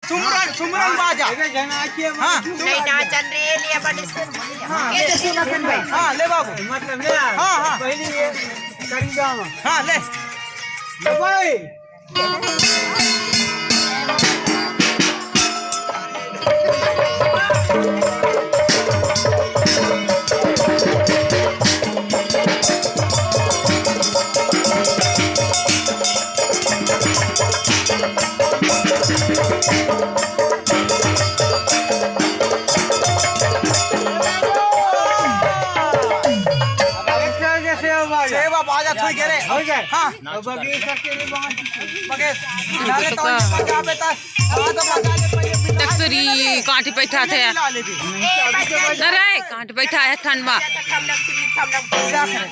सुमरन सुमरन बाजा हाँ नहीं नाचन रे लिया बड़े सुन हाँ ये तो सुन भाई हाँ ले बाबू मतलब ले हाँ हाँ पहली ये करीगा हाँ ले भाई सेवा बाजा थोड़ी गेरे हो गए हाँ बगी करके नहीं बांध बगे नाले तो बजा बेटा हाँ तो बजा ले पहले मिला तरी कांटी बैठा थे मिला ले भी अरे कांटी बैठा है ठंड में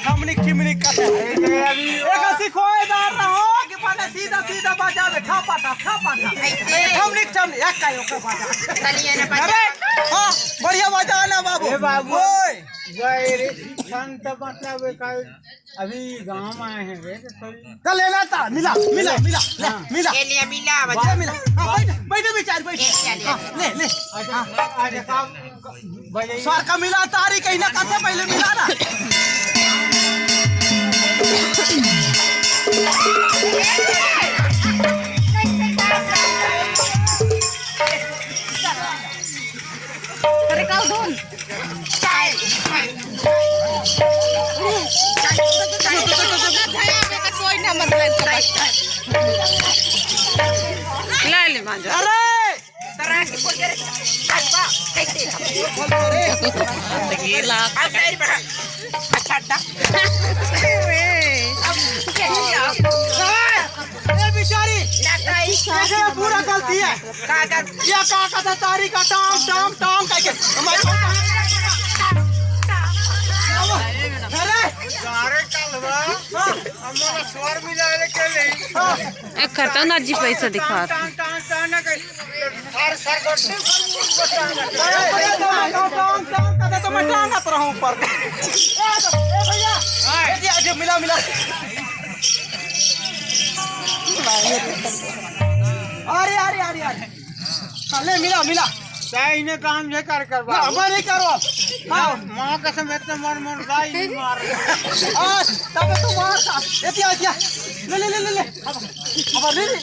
ठमनिक ठिमनिक का एक सिखोएदार रहो कि पहले सीधा सीधा बजा बे ठपा ठपा ठमनिक ठमनिक एक का योग बजा तलिए ना अरे हाँ बढ़िया बजा ना बाबू ए बाबू ओए गए रे संत मतलब का अभी गांव में आए हैं रे तो थोड़ी कल लेना था मिला मिला मिला ले, मिला ये लिया मिला बजा बजा मिला हाँ बैठ विचार बैठ हाँ, ले ले आज का बजे स्वर का मिला तारी कहीं ना कहीं पहले मिला ना अरे का धुन कोई ना मतलब ले ले मांझा अरे तरह की बोल रे बा कैसे ये लाख आ साइड पे अच्छा दा ए बिचारी ना काई कैसे पूरा गलती है कागज ये का था तारी का टांग टांग टांग करके हमारे अरे सारे कलवा हमारा स्वर मिलाने के लिए एक करता ना जी पैसा दिखा टांग टांग टांग के हर सर करते टांग टांग करते तो मैं टांगत रहूं ऊपर ए भैया ये जो मिला मिला अरे अरे अरे अरे ले मिला मिला सही ने काम ये कर करवा मैं नहीं करो हाँ मां कसम इतना मन मन गाय नहीं मार आज तब तो मारता एतिया एतिया ले ले ले ले ले अब ले ले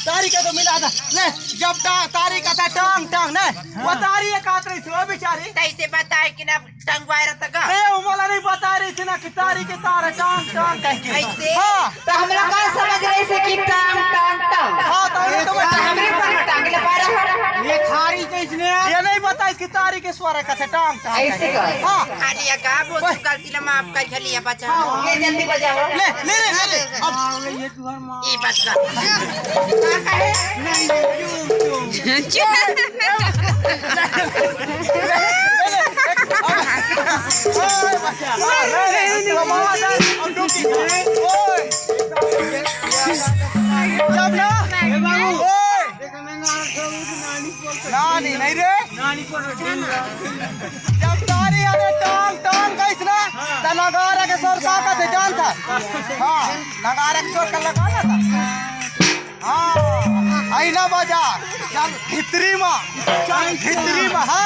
तारी का तो मिला था ले जब तारी का था टांग टांग ना वो तारी एक आत रही थी वो बेचारी कैसे बताए कि ना टंगवाए रहता का ए उमला नहीं बता रही थी ना कि तारी के तार टांग टांग कह के ऐसे हाँ तो हमरा का समझ रहे से कि टांग टांग टांग हाँ तो ये तो हमरे पर टांग ले पा रहा ये थारी कैसने ये नहीं बता इसकी तारी के स्वर का था टांग टांग ऐसे का हाँ खालिया का वो गलती ना माफ कर खलिया बचा हाँ। ये जल्दी बजाओ ले ले ले ले अब ये तुम्हार मां ये बच का कहे नहीं नानी नहीं रे नानी को जब तारी अरे टांग टांग कैस ना तो नगारा के स्वर का थे जान था हाँ नगारा के स्वर का लगाना था हाँ आई ना बजा चल भितरी माँ चल भितरी माँ हाँ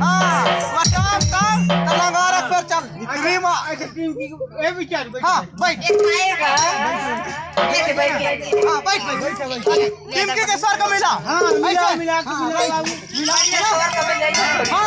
हाँ वो टांग टांग तो नगारा पर चल भितरी माँ ए विचार हाँ बैठ एक आएगा ये बैठ गया हाँ बैठ बैठ टिमके के स्वर का मिला हाँ मिला ऐसे? मिला हाँ, मिला बैठ। बाबू मिला स्वर का मिल जाएगा हाँ